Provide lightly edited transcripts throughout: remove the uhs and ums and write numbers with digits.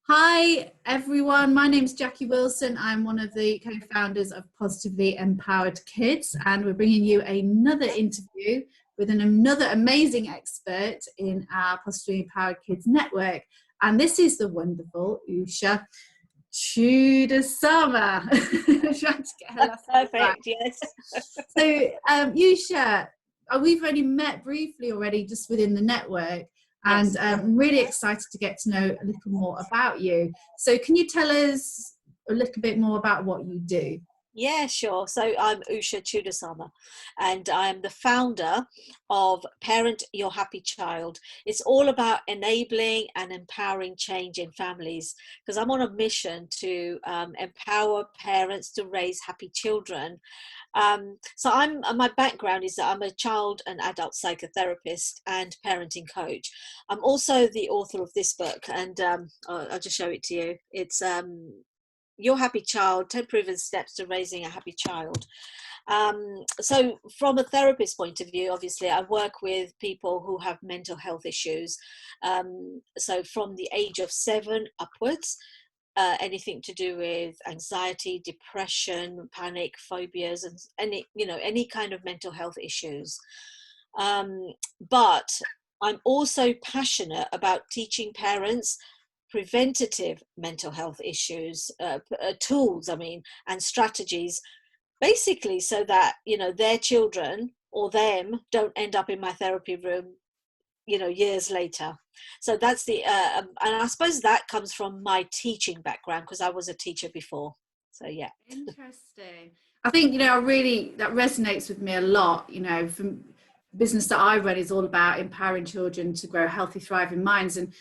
Hi, everyone. My name's Jackie Wilson. I'm one of the co-founders of Positively Empowered Kids, and we're bringing you another interview with another amazing expert in our Positively Empowered Kids network. And this is the wonderful Usha Chudasama. Trying to get her last name right. Perfect, yes. So, Usha, we've only met briefly already just within the network, and Yes. I'm really excited to get to know a little more about you. So, can you tell us a little bit more about what you do? Yeah, sure. So I'm Usha Chudasama, and I'm the founder of Parent Your Happy Child. It's all about enabling and empowering change in families because I'm on a mission to empower parents to raise happy children. My background is that I'm a child and adult psychotherapist and parenting coach. I'm also the author of this book, and I'll just show it to you. It's Your Happy Child, 10 Proven Steps to Raising a Happy Child. So from a therapist point of view, obviously, I work with people who have mental health issues. So from the age of 7 upwards, anything to do with anxiety, depression, panic, phobias, and any kind of mental health issues. But I'm also passionate about teaching parents preventative mental health issues, tools, and strategies, basically so that, their children or them don't end up in my therapy room, years later. So that's and I suppose that comes from my teaching background because I was a teacher before. So yeah. Interesting. I think, really that resonates with me a lot. From business that I run is all about empowering children to grow healthy, thriving minds. And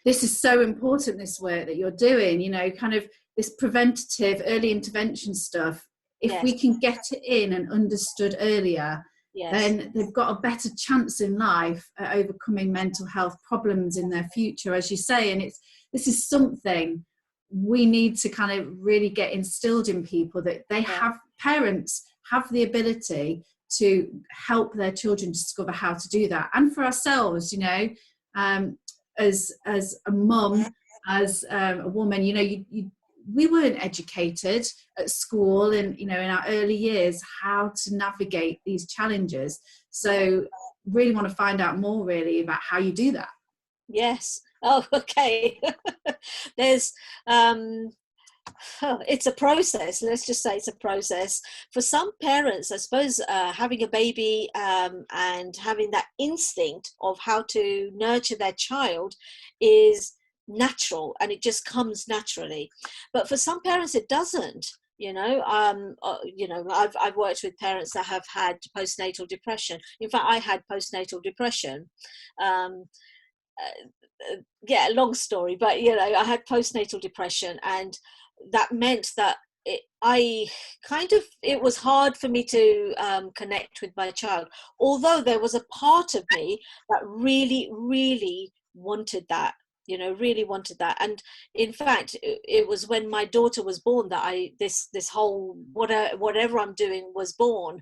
this is so important, this work that you're doing, kind of this preventative early intervention stuff. If Yes. we can get it in and understood earlier, Yes. then they've got a better chance in life at overcoming mental health problems in their future, as you say. And this is something we need to kind of really get instilled in people, that Yeah. parents have the ability to help their children discover how to do that. And for ourselves, as a mum, as a woman, we weren't educated at school and in our early years how to navigate these challenges. So really want to find out more really about how you do that. Yes. Oh, okay. There's it's a process. Let's just say it's a process for some parents. I suppose having a baby and having that instinct of how to nurture their child is natural, and it just comes naturally. But for some parents it doesn't. I've worked with parents that have had postnatal depression. In fact, I had postnatal depression. um, yeah, long story, but I had postnatal depression, and that meant that it was hard for me to connect with my child, although there was a part of me that really, really wanted that, really wanted that. And in fact, it was when my daughter was born that this whole whatever I'm doing was born.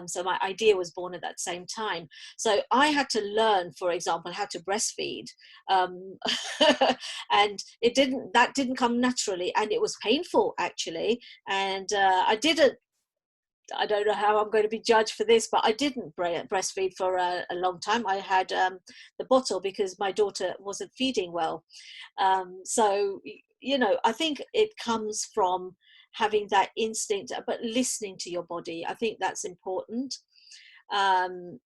So my idea was born at that same time. So I had to learn, for example, how to breastfeed, um, and that didn't come naturally, and it was painful actually. And I don't know how I'm going to be judged for this, but I didn't breastfeed for a long time. I had the bottle because my daughter wasn't feeding well. So I think it comes from having that instinct, but listening to your body. I think that's important.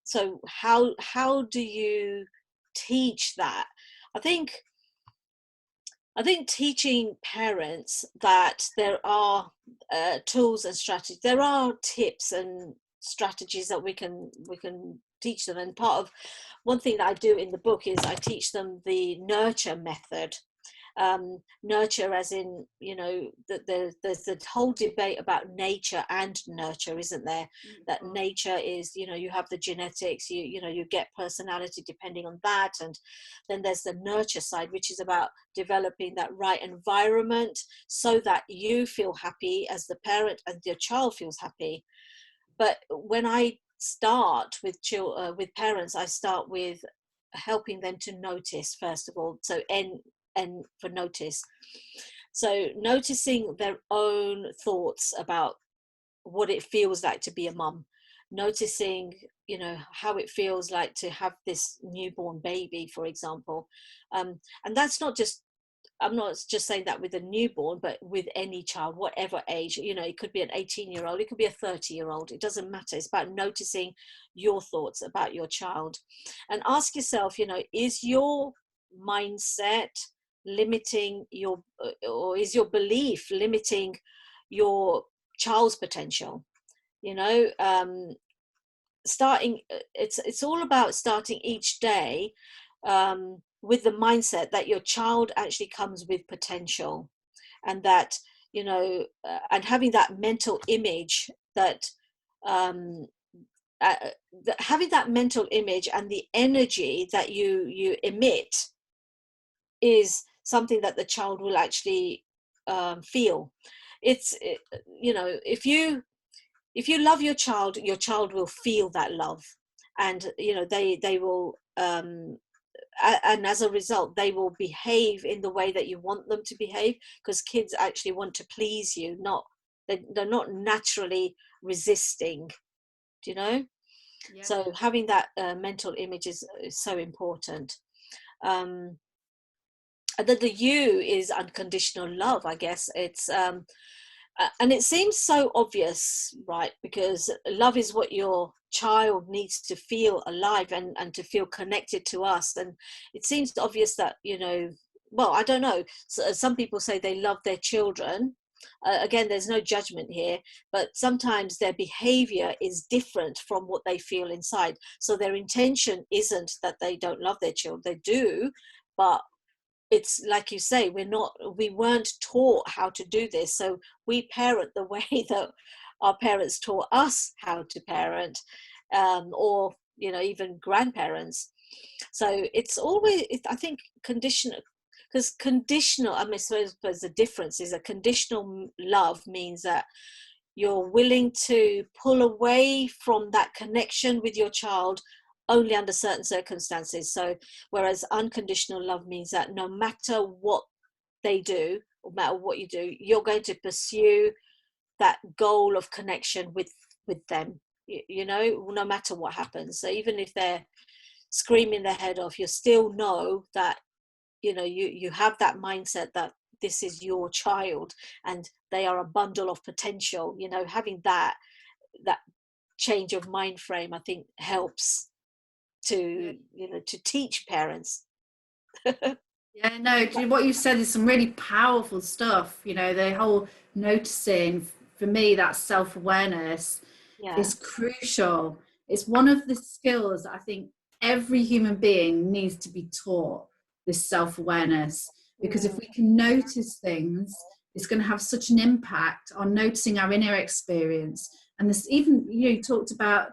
So how do you teach that? I think teaching parents that there are tools and strategies, there are tips and strategies that we can teach them. And part of one thing that I do in the book is I teach them the nurture method. Nurture as in, there's the whole debate about nature and nurture, isn't there? That nature is, you have the genetics, you get personality depending on that. And then there's the nurture side, which is about developing that right environment so that you feel happy as the parent and your child feels happy. But when I start with parents, I start with helping them to notice, first of all. So N for notice. So noticing their own thoughts about what it feels like to be a mum, noticing, you know, how it feels like to have this newborn baby, for example. And that's not just, I'm not just saying that with a newborn, but with any child, whatever age. You know, it could be an 18-year-old, it could be a 30-year-old, it doesn't matter. It's about noticing your thoughts about your child. And ask yourself, you know, is your mindset limiting your, or is your belief limiting your child's potential? You know, starting, it's all about starting each day with the mindset that your child actually comes with potential, and that, you know, and having that mental image that um, uh, having that mental image and the energy that you emit is something that the child will actually feel. You know, if you love your child will feel that love, and you know, they will and as a result they will behave in the way that you want them to behave, because kids actually want to please you, not, they're not naturally resisting, do you know? Yeah. So having that mental image is so important. And then the U is unconditional love, I guess. It's and it seems so obvious, right? Because love is what your child needs to feel alive and to feel connected to us. And it seems obvious that, you know, well, I don't know. Some people say they love their children. Again, there's no judgment here, but sometimes their behavior is different from what they feel inside. So their intention isn't that they don't love their children. They do, but it's like you say, we weren't taught how to do this, so we parent the way that our parents taught us how to parent, or you know, even grandparents. So it's always, I think, conditional, because conditional, I mean, I suppose the difference is that conditional love means that you're willing to pull away from that connection with your child only under certain circumstances. So whereas unconditional love means that no matter what they do, no matter what you do, you're going to pursue that goal of connection with them, you know, no matter what happens. So even if they're screaming their head off, you still know that, you know, you have that mindset that this is your child and they are a bundle of potential. You know, having that change of mind frame, I think, helps Yeah. to, you know, to teach parents. Yeah, no, what you've said is some really powerful stuff. You know, the whole noticing, for me, that self-awareness Yeah. is crucial. It's one of the skills that I think every human being needs to be taught, this self-awareness. Because if Mm. we can notice things, it's going to have such an impact on noticing our inner experience. And this, even, you know, you talked about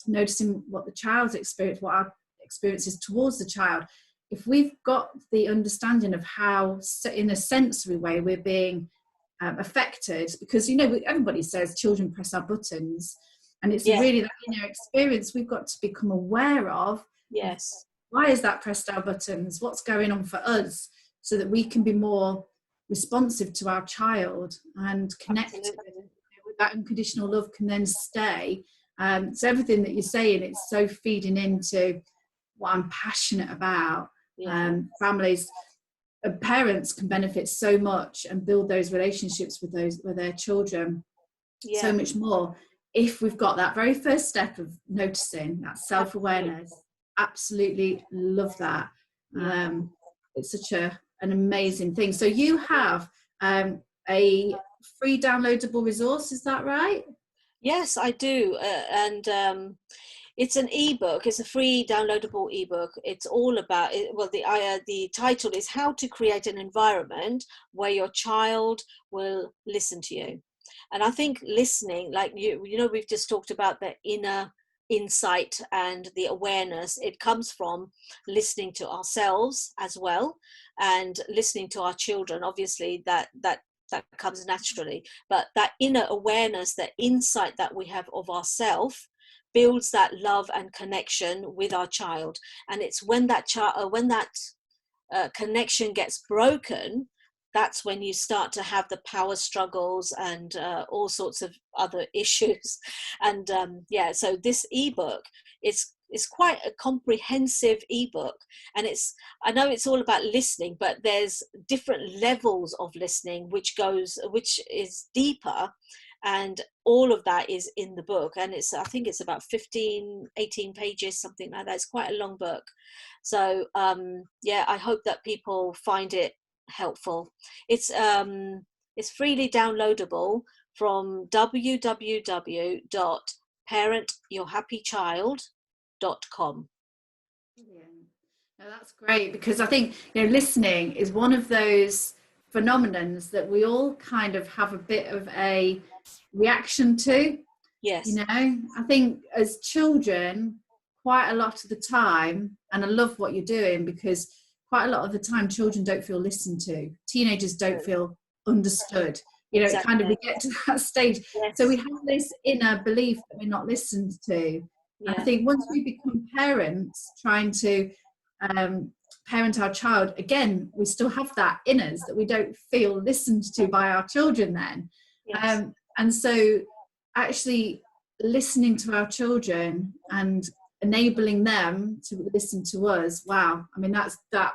noticing what the child's experience, what our experience is towards the child. If we've got the understanding of how, in a sensory way, we're being affected, because, you know, everybody says children press our buttons, and it's Yeah. really that inner experience we've got to become aware of Yes. why is that pressed our buttons, what's going on for us, so that we can be more responsive to our child and connect Absolutely. with that unconditional love can then stay. So everything that you're saying, it's so feeding into what I'm passionate about. Yeah. Families, parents can benefit so much and build those relationships with their children so Yeah. much more if we've got that very first step of noticing, that Absolutely. self-awareness. Absolutely love that. Yeah. It's such an amazing thing. So you have a free downloadable resource, is that right? Yes, I do. And it's an ebook. It's a free downloadable ebook. It's all about it. Well, the title is How to Create an Environment Where Your Child Will Listen to You. And I think listening, like you know, we've just talked about the inner insight and the awareness. It comes from listening to ourselves as well, and listening to our children. Obviously, that comes naturally, but that inner awareness, that insight that we have of ourself, builds that love and connection with our child. And it's when that child, when that connection gets broken, that's when you start to have the power struggles and all sorts of other issues. And so this ebook, it's quite a comprehensive ebook, and I know it's all about listening, but there's different levels of listening which is deeper, and all of that is in the book. And I think it's about 18 pages, something like that. It's quite a long book. So I hope that people find it helpful. It's freely downloadable from www.parentyourhappychild.com. Brilliant. No, that's great, because I think, listening is one of those phenomenons that we all kind of have a bit of a reaction to. Yes. I think as children, quite a lot of the time, and I love what you're doing, because quite a lot of the time children don't feel listened to. Teenagers don't feel understood. It kind of, we get to that stage. Yes. So we have this inner belief that we're not listened to. Yeah. I think once we become parents, trying to parent our child, again, we still have that in us, that we don't feel listened to by our children then. Yes. And so actually listening to our children and enabling them to listen to us, wow, I mean, that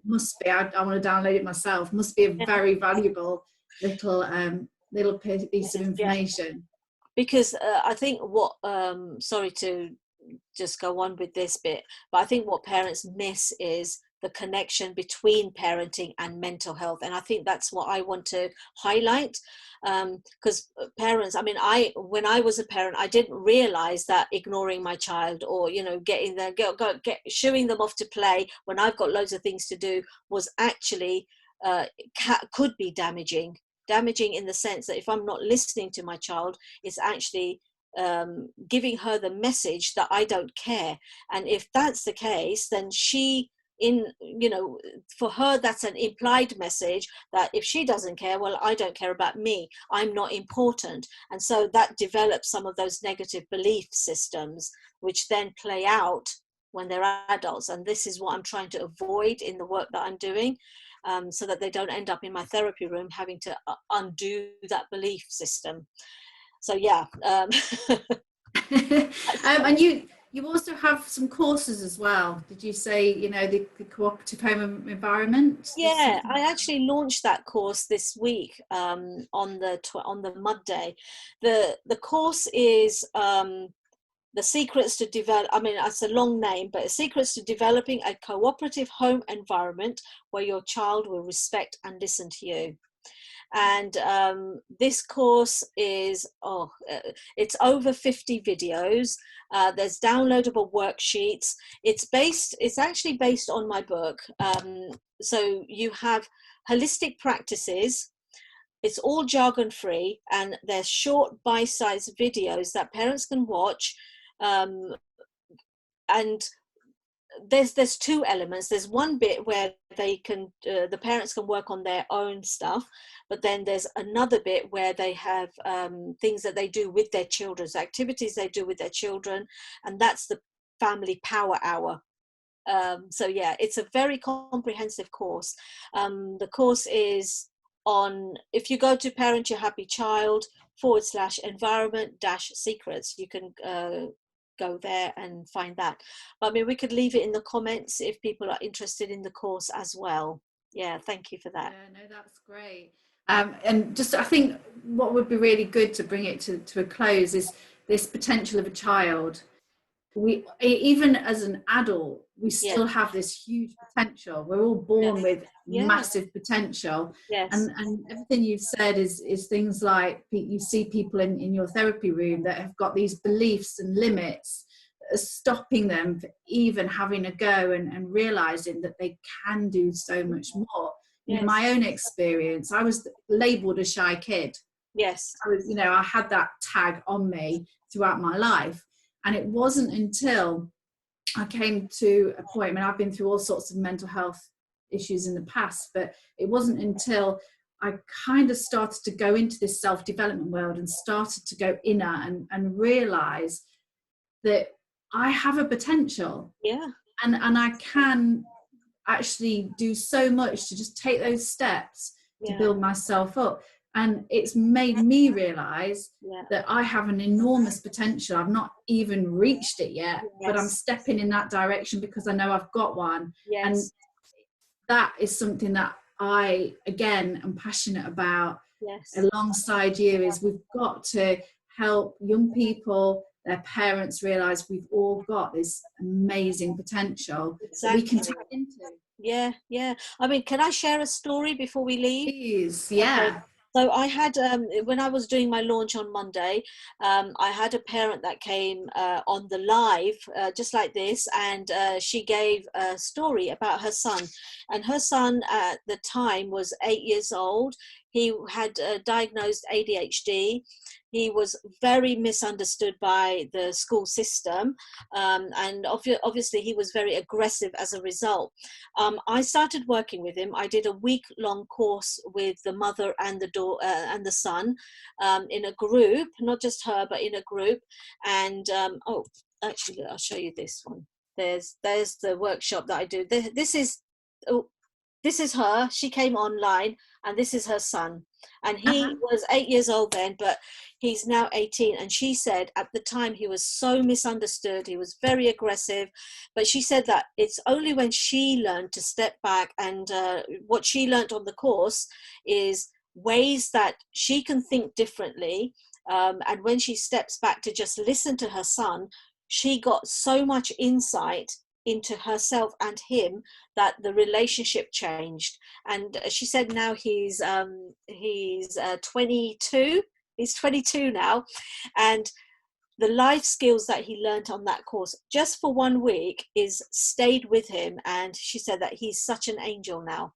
must be, I want to download it myself, must be a very valuable little piece of information. Because I think what sorry to just go on with this bit, but I think what parents miss is the connection between parenting and mental health. And I think that's what I want to highlight, because parents, I mean, when I was a parent, I didn't realize that ignoring my child, or getting them shooing them off to play when I've got loads of things to do, was actually could be damaging in the sense that if I'm not listening to my child, it's actually giving her the message that I don't care. And if that's the case, then for her, that's an implied message that if she doesn't care, well, I don't care about me, I'm not important. And so that develops some of those negative belief systems, which then play out when they're adults. And this is what I'm trying to avoid in the work that I'm doing, so that they don't end up in my therapy room having to undo that belief system. So and you also have some courses as well. Did you say, the cooperative home environment? Yeah, I actually launched that course this week, on the Monday. The course is the secrets to develop, I mean, it's a long name, but secrets to developing a cooperative home environment where your child will respect and listen to you. And this course is it's over 50 videos. There's downloadable worksheets. It's actually based on my book. So you have holistic practices. It's all jargon free, and they're short bite-sized videos that parents can watch. And there's two elements. There's one bit where they can the parents can work on their own stuff, but then there's another bit where they have things that they do with their children, activities they do with their children, and that's the family power hour. So it's a very comprehensive course. The course is on, if you go to Parent Your Happy Child /environment-secrets, you can go there and find that. But I mean, we could leave it in the comments if people are interested in the course as well. Thank you for that. No, that's great. And just, I think what would be really good to bring it to a close is this potential of a child. We, even as an adult, we still have this huge potential. We're all born with massive potential. And everything you've said is things like, you see people in your therapy room that have got these beliefs and limits that are stopping them from even having a go and realizing that they can do so much more. In my own experience, I was labeled a shy kid. I was, I had that tag on me throughout my life. And it wasn't until I came to a point, I mean, I've been through all sorts of mental health issues in the past, but it wasn't until I kind of started to go into this self-development world and started to go inner and realize that I have a potential. And I can actually do so much to just take those steps to Yeah. build myself up. And it's made me realize Yeah. that I have an enormous potential. I've not even reached it yet, but I'm Yes. stepping in that direction because I know I've got one. And Yes. that is something that I, again, am passionate about. Yes. Alongside you, is we've got to help young people, their parents, realize we've all got this amazing potential that we can Exactly. tap into. Yeah, yeah. I mean, can I share a story before we leave? Please, Okay. yeah. So I had, when I was doing my launch on Monday, I had a parent that came on the live, just like this, and she gave a story about her son. And her son at the time was 8 years old. He had diagnosed ADHD. He was very misunderstood by the school system, and obviously he was very aggressive as a result. I started working with him. I did a week-long course with the mother and the daughter and the son, in a group, not just her, but in a group. And oh, actually, I'll show you this one. There's the workshop that I do. This is, oh, this is her. She came online, and this is her son. And he was 8 years old then, but he's now 18. And she said at the time he was so misunderstood. He was very aggressive. But she said that it's only when she learned to step back, and what she learned on the course is ways that she can think differently. And when she steps back to just listen to her son, she got so much insight into herself and him that the relationship changed. And she said now he's 22. He's 22 now, and the life skills that he learned on that course just for 1 week is stayed with him. And she said that he's such an angel now.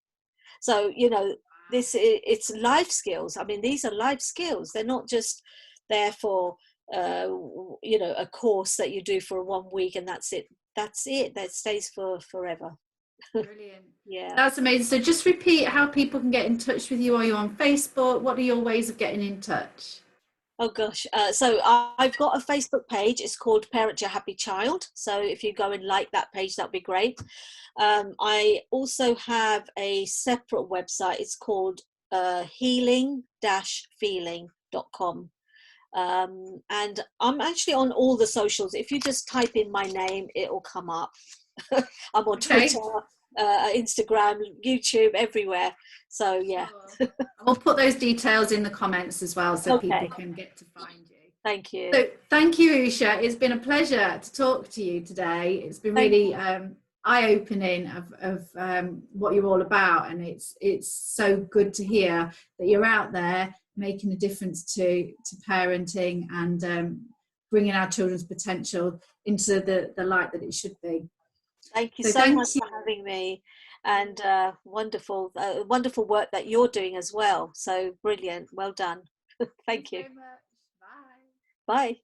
So it's life skills. I mean, these are life skills. They're not just there for a course that you do for 1 week and that's it. That stays for forever. Brilliant. Yeah. That's amazing. So just repeat how people can get in touch with you. Are you on Facebook? What are your ways of getting in touch? Oh gosh. So I've got a Facebook page. It's called Parent Your Happy Child. So if you go and like that page, that'd be great. I also have a separate website. It's called healing-feeling.com. And I'm actually on all the socials. If you just type in my name, it'll come up. I'm on Twitter, Instagram, YouTube, everywhere. So yeah. Sure. We'll put those details in the comments as well, so people can get to find you. Thank you. So thank you, Usha. It's been a pleasure to talk to you today. It's been really eye-opening of what you're all about, and it's so good to hear that you're out there making a difference to parenting and bringing our children's potential into the light that it should be. Thank you so much for having me, and wonderful work that you're doing as well. So brilliant. Well done. Thank you. Very much. Bye. Bye.